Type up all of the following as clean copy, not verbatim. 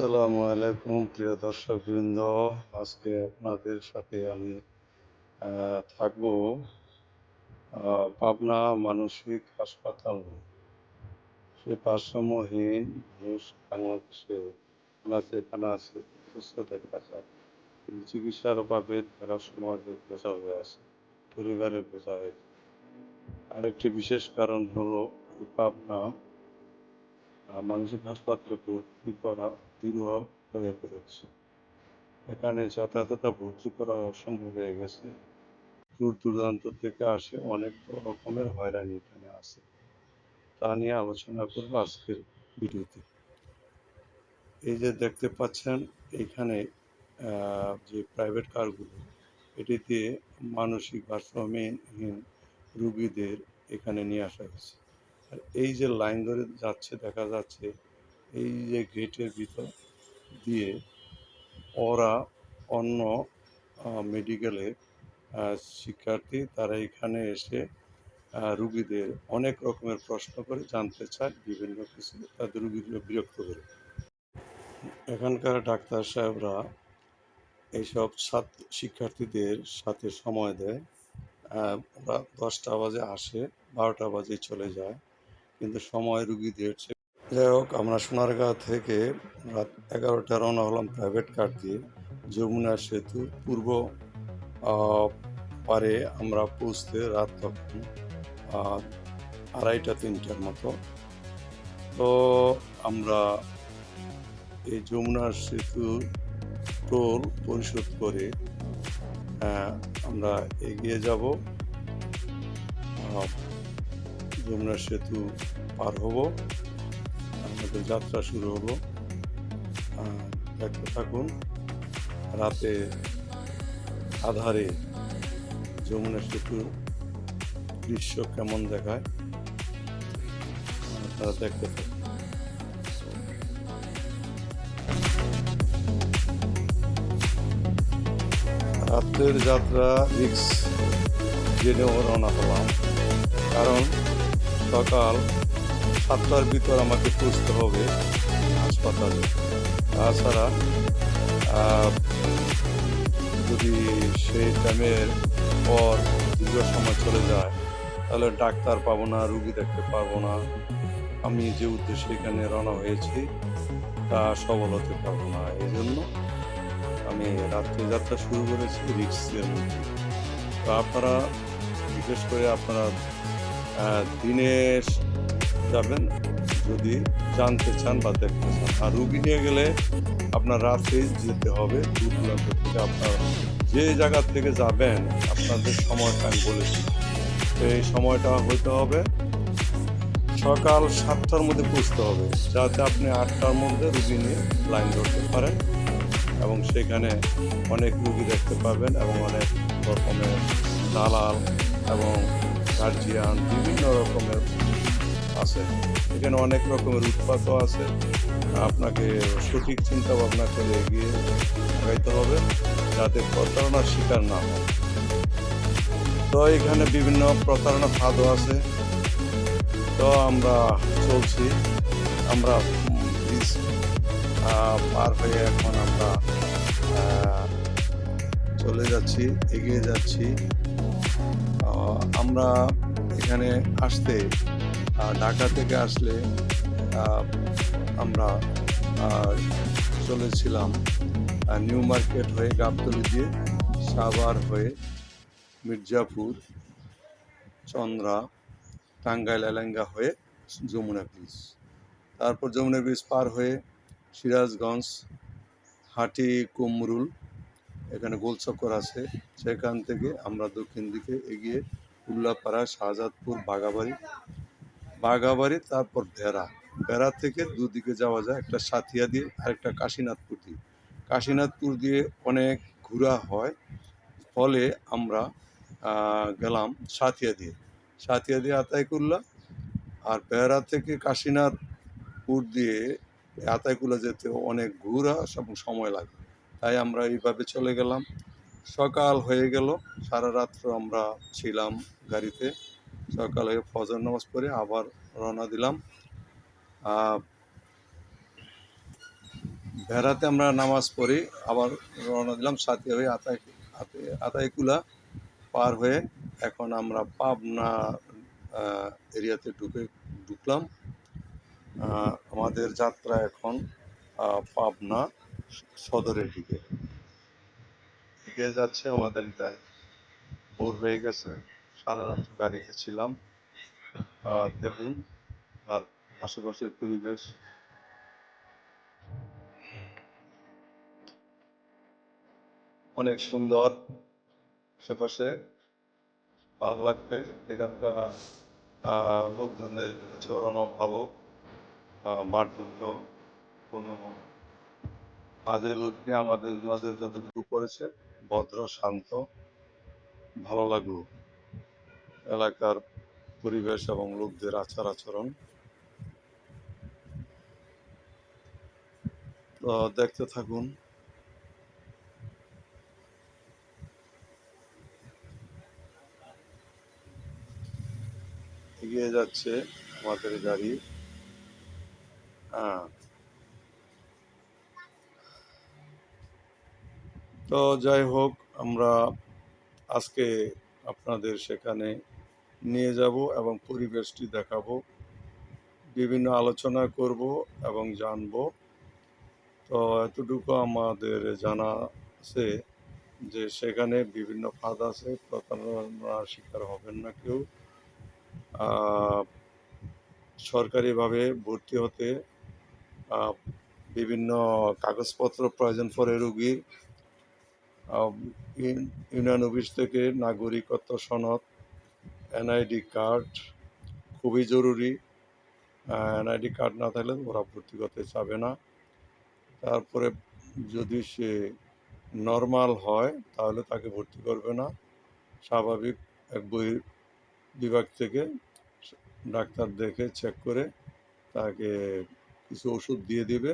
আসসালামু আলাইকুম প্রিয় দর্শকবৃন্দ। আজকে আপনাদের সাথে আমি থাকবো পাবনা মানসিক হাসপাতাল। সে ভারসাম্যহীন মানুষ বাংলাদেশে যেখানে আছে সুস্থতার কাছে, কিন্তু চিকিৎসার অভাবে তারা সমাজের বোঝা হয়ে আছে, পরিবারের বোঝা হয়ে আছে। আরেকটি বিশেষ কারণ হলো পাবনা মানসিক হাসপাতালে ভর্তি করা দুরূহ হয়ে পড়েছে। এখানে যাতায়াতটা ভর্তি করা অসম্ভব হয়ে গেছে। দূর দূরান্ত থেকে আসে, অনেক রকমের হয়রানি এখানে আছে। তা নিয়ে আলোচনা করবো আজকের ভিডিওতে। এই যে দেখতে পাচ্ছেন এইখানে যে প্রাইভেট কারগুলো, এটি দিয়ে মানসিক ভারসাম্যহীন রুগীদের এখানে নিয়ে আসা হয়েছে। আর এই যে লাইন ধরে যাচ্ছে, দেখা যাচ্ছে এই যে গেটের ভিতর দিয়ে ওরা অন্য মেডিকেলের শিক্ষার্থী, তারা এখানে এসে রুগীদের অনেক রকমের প্রশ্ন করে জানতে চায় বিভিন্ন কিছু, তাদের রুগীদের বিরক্ত করে। এখানকার ডাক্তার সাহেবরা এইসব শিক্ষার্থীদের সাথে সময় দেয়। ওরা 10টা বাজে আসে, 12টা বাজে চলে যায়, কিন্তু সময় রুগীদের। যাই হোক, আমরা সোনারগাঁ থেকে রাত 11টা রওনা হলাম প্রাইভেট কার দিয়ে। যমুনা সেতু পূর্ব পারে আমরা পৌঁছতে রাত তখন 2:30-3টার মতো। তো আমরা এই যমুনা সেতুর টোল পরিশোধ করে আমরা এগিয়ে যাব, যমুনা সেতু পার হব, আমাদের যাত্রা শুরু হলো। দেখতে থাকুন রাতে আধারে যমুনা সেতুর দৃশ্য কেমন দেখায়, তারা দেখতে থাকুন। রাত্রের যাত্রা রিক্স জেনেও রওনা হলাম, কারণ সকাল 7টার ভিতর আমাকে পৌঁছতে হবে হাসপাতালে। তাছাড়া যদি সেই টাইমের পর দীর্ঘ সময় চলে যায়, তাহলে ডাক্তার পাবো না, রুগী দেখতে পারবো না। আমি যে উদ্দেশ্যে এখানে রওনা হয়েছি তা সফল হতে পারবো না। এই জন্য আমি রাত্রে যাত্রা শুরু করেছি রিক্সের মধ্যে। তো আপনারা বিশেষ করে আপনারা দিনে যাবেন যদি জানতে চান বা দেখতে চান। আর রুগী নিয়ে গেলে আপনার রাতে যেতে হবে দূর দূরান্ত থেকে। আপনার যে জায়গা থেকে যাবেন আপনাদের সময়টা আমি বলেছি, তো এই সময়টা হইতে হবে সকাল 7টার মধ্যে পৌঁছতে হবে, যাতে আপনি 8টার মধ্যে রুগী নিয়ে লাইন ধরতে পারেন এবং সেখানে অনেক রুগী দেখতে পাবেন এবং অনেক রকমের দালাল এবং গার্জিয়ান বিভিন্ন রকমের আছে। এখানে অনেক রকমের উৎপাতও আছে। আপনাকে সঠিক চিন্তা ভাবনা করে এগিয়ে আগাইতে হবে, যাতে প্রতারণার শিকার না হয়। তো এখানে বিভিন্ন প্রতারণার ফাঁদও আছে। তো আমরা চলছি, আমরা ব্রিজ পার হয়ে এখন আমরা চলে যাচ্ছি, এগিয়ে যাচ্ছি। আমরা এখানে আসতে ঢাকা থেকে আসলে আমরা চলেছিলাম নিউ মার্কেট হয়ে গাবতলী দিয়ে সাভার হয়ে মির্জাপুর, চন্দ্রা, টাঙ্গাইল, এলাঙ্গা হয়ে যমুনা ব্রিজ। তারপর যমুনা ব্রিজ পার হয়ে সিরাজগঞ্জ, হাটি, কুমরুল, এখানে গোলচক্কর আছে, সেখান থেকে আমরা দক্ষিণ দিকে এগিয়ে উল্লাপাড়া, শাহজাদপুর, বাঘাবাড়ি, তারপর বেড়া থেকে দুদিকে যাওয়া যায়, একটা সাথিয়া দিয়ে আরেকটা কাশীনাথপুর দিয়ে অনেক ঘোরা হয়, ফলে আমরা গেলাম সাথিয়া দিয়ে আতাইকুল্লা। আর বেড়া থেকে কাশীনাথপুর দিয়ে আতাইকুল্লা যেতে অনেক ঘোরা এবং সময় লাগে, তাই আমরা এইভাবে চলে গেলাম। সকাল হয়ে গেল, সারা রাত্র আমরা ছিলাম গাড়িতে। সকালে ফজর নামাজ পড়ে আবার রওনা দিলাম ভেড়াতে আমরা নামাজ পড়ি, আবার রওনা দিলাম সাথে হয়ে আতাইকুলা পার হয়ে এখন আমরা পাবনা এরিয়াতে ঢুকলাম। আমাদের যাত্রা এখন পাবনা সদরের দিকে এগিয়ে যাচ্ছে। আমাদের তাই ভোর হয়ে গেছে, সারা রাত গাড়ি ছিলাম। দেখুন আর আশেপাশের পরিবেশ অনেক সুন্দর, আশেপাশে ভালো লাগবে। এখানকার লোকজনের চরণও ভালো, মারধুর্য কোনো কাজের লোককে আমাদের মাঝে যতটুকু করেছে ভদ্র শান্ত, ভালো লাগলো এলাকার পরিবেশ এবং লোকদের আচার আচরণ। তো দেখতে থাকুন। এগিয়ে যাচ্ছে আমাদের গাড়ি। তো যাই হোক, আমরা আজকে আপনাদের সেখানে নিয়ে যাব এবং পরিবেশটি দেখাবো, বিভিন্ন আলোচনা করব এবং জানবো। তো এতটুকু আমাদের জানা আছে যে সেখানে বিভিন্ন ফাঁদ আছে, প্রতারণার শিকার হবেন না কেউ। সরকারিভাবে ভর্তি হতে বিভিন্ন কাগজপত্র প্রয়োজন পড়ে রোগীর। ইউনিয়ন অফিস থেকে নাগরিকত্ব সনদ, এনআইডি কার্ড খুবই জরুরি। এনআইডি কার্ড না থাকলে ওরা ভর্তি করতে চাবে না। তারপরে যদি সে নর্মাল হয় তাহলে তাকে ভর্তি করবে না। স্বাভাবিক এক বিভাগ থেকে ডাক্তার দেখে চেক করে তাকে কিছু ওষুধ দিয়ে দিবে,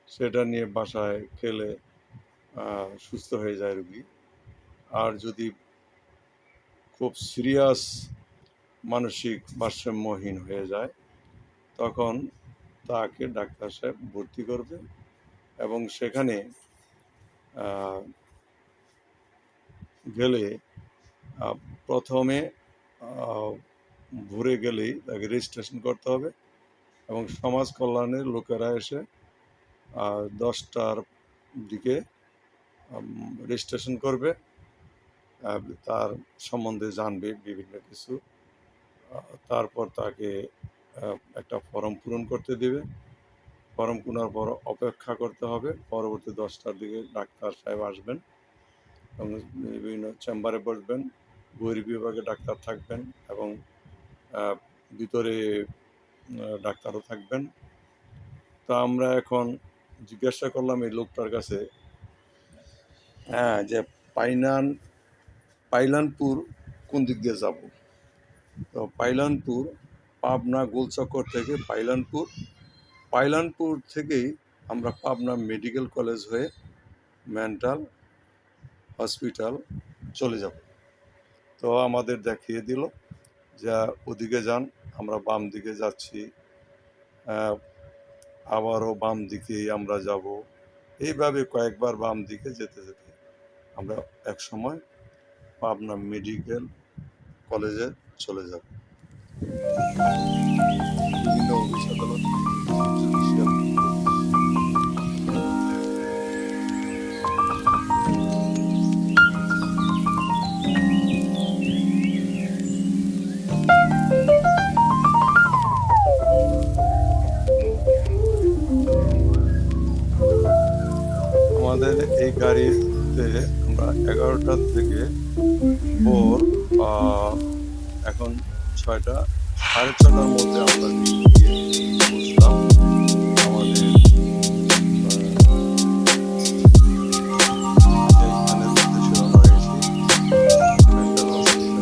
সেটা নিয়ে বাসায় খেলে সুস্থ হয়ে যায় রোগী। আর যদি খুব সিরিয়াস মানসিক ভারসাম্যহীন হয়ে যায় তখন তাকে ডাক্তার সাহেব ভর্তি করবে এবং সেখানে গেলে প্রথমে ভোরে গেলেই তাকে রেজিস্ট্রেশন করতে হবে এবং সমাজ কল্যাণের লোকেরা এসে 10টার দিকে রেজিস্ট্রেশন করবে, তার সম্বন্ধে জানবে বিভিন্ন কিছু। তারপর তাকে একটা ফর্ম পূরণ করতে দেবে। ফর্ম পূরণের পর অপেক্ষা করতে হবে। পরবর্তী 10টার দিকে ডাক্তার সাহেব আসবেন এবং বিভিন্ন চেম্বারে বসবেন। বহির্বিভাগে ডাক্তার থাকবেন এবং ভিতরে ডাক্তারও থাকবেন। তা আমরা এখন জিজ্ঞাসা করলাম এই লোকটার কাছে যে পাইলানপুর কোন দিক দিয়ে যাব। তো পাইলানপুর পাবনা গোলচক্কর থেকে পাইলানপুর থেকেই আমরা পাবনা মেডিকেল কলেজ হয়ে মেন্টাল হসপিটাল চলে যাব। তো আমাদের দেখিয়ে দিল যে ওদিকে যান, আমরা বাম দিকে যাচ্ছি, আবারও বাম দিকেই আমরা যাব। এইভাবে কয়েকবার বাম দিকে যেতে যেতে আমরা এক সময় পাবনা মেডিকেল কলেজে চলে যাব। বিভিন্ন অফিস আদালত আমাদের এই গাড়িতে আমরা 11টা থেকে ভোর এখন 6টা, 6:30টার মধ্যে আমরা বুঝলাম আমাদের এইখানে উদ্দেশ্যে রওনা হয়েছি মেন্টাল হসপিটাল।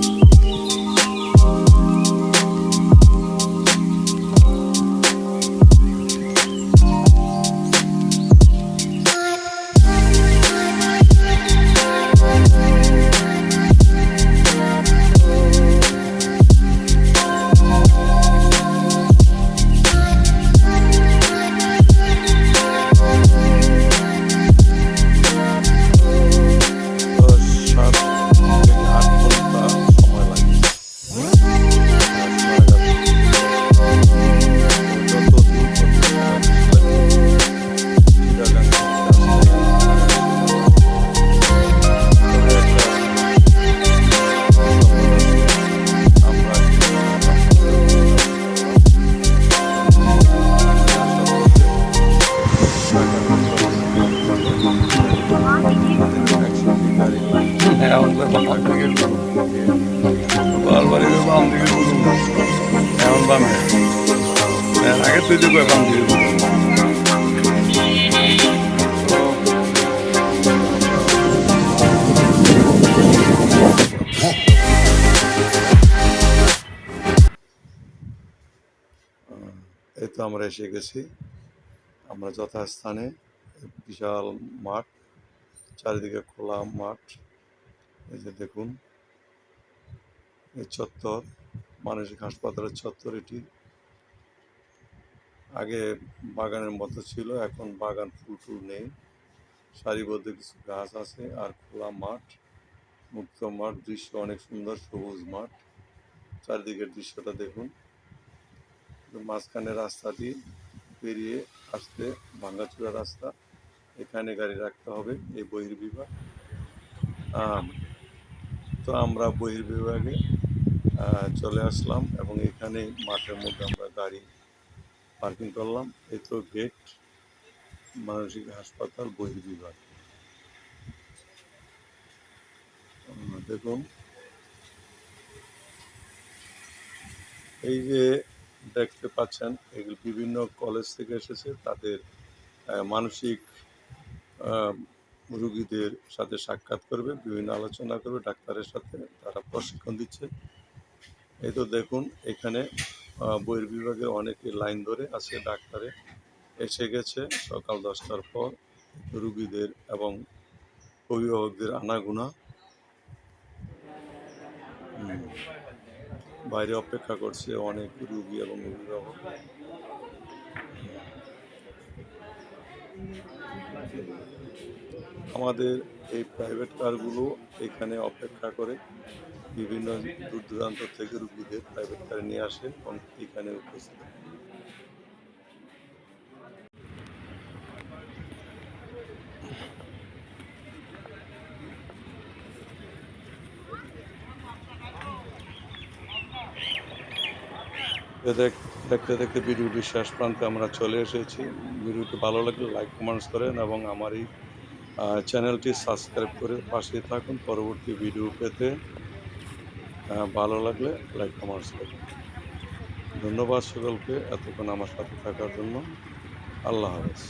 সুইদে কয় বাম দিকে ঘুরো। তো এই তো আমরা এসে গেছি, আমরা যথাস্থানে। বিশাল মাঠ, চারিদিকে খোলা মাঠ। এই যে দেখুন, এই চত্বর, মানসিক হাসপাতালের চত্বর এটি। আগে বাগানের মতো ছিল, এখন বাগান ফুল টুল নেই, সারিবদ্ধ কিছু গাছ আছে আর খোলা মাঠ, মুক্ত মাঠ। দৃশ্য অনেক সুন্দর, সবুজ মাঠ। চারিদিকের দৃশ্যটা দেখুন। মাঝখানে রাস্তাটি পেরিয়ে আসতে ভাঙ্গাচুরা রাস্তা, এখানে গাড়ি রাখতে হবে, এই বহির্বিভাগ। তো আমরা বহির্বিভাগে চলে আসলাম এবং এখানে মাঠের মধ্যে আমরা গাড়ি পার্কিং করলাম। এই তো গেট, মানসিক হাসপাতাল বহির্বিভাগ। দেখুন, এই যে দেখতে পাচ্ছেন, এগুলো বিভিন্ন কলেজ থেকে এসেছে। তাদের মানসিক রুগীদের সাথে সাক্ষাৎ করবে, বিভিন্ন আলোচনা করবে ডাক্তারের সাথে, তারা প্রশিক্ষণ দিচ্ছে। এই তো দেখুন, এখানে বহির্বিভাগে অনেকে লাইন ধরে আছে, ডাক্তারে এসে গেছে সকাল 10টার পর। রুগীদের এবং অভিভাবকদের আনাগোনা। বাইরে অপেক্ষা করছে অনেক রুগী এবং অভিভাবক। আমাদের এই প্রাইভেট কারগুলো এখানে অপেক্ষা করে, বিভিন্ন দূর দূরান্ত থেকে রুগীদের প্রাইভেট কারে নিয়ে আসে এবং এখানে উপস্থিত। দেখতে দেখতে ভিডিওটির শেষ প্রান্তে আমরা চলে এসেছি। ভিডিওটি ভালো লাগলে লাইক কমেন্টস করেন এবং আমার এই চ্যানেলটি সাবস্ক্রাইব করে পাশেই থাকুন পরবর্তী ভিডিও পেতে। ভালো লাগলে লাইক কমেন্টস করুন। ধন্যবাদ সকলকে এতক্ষণ আমার সাথে থাকার জন্য। আল্লাহ হাফেজ।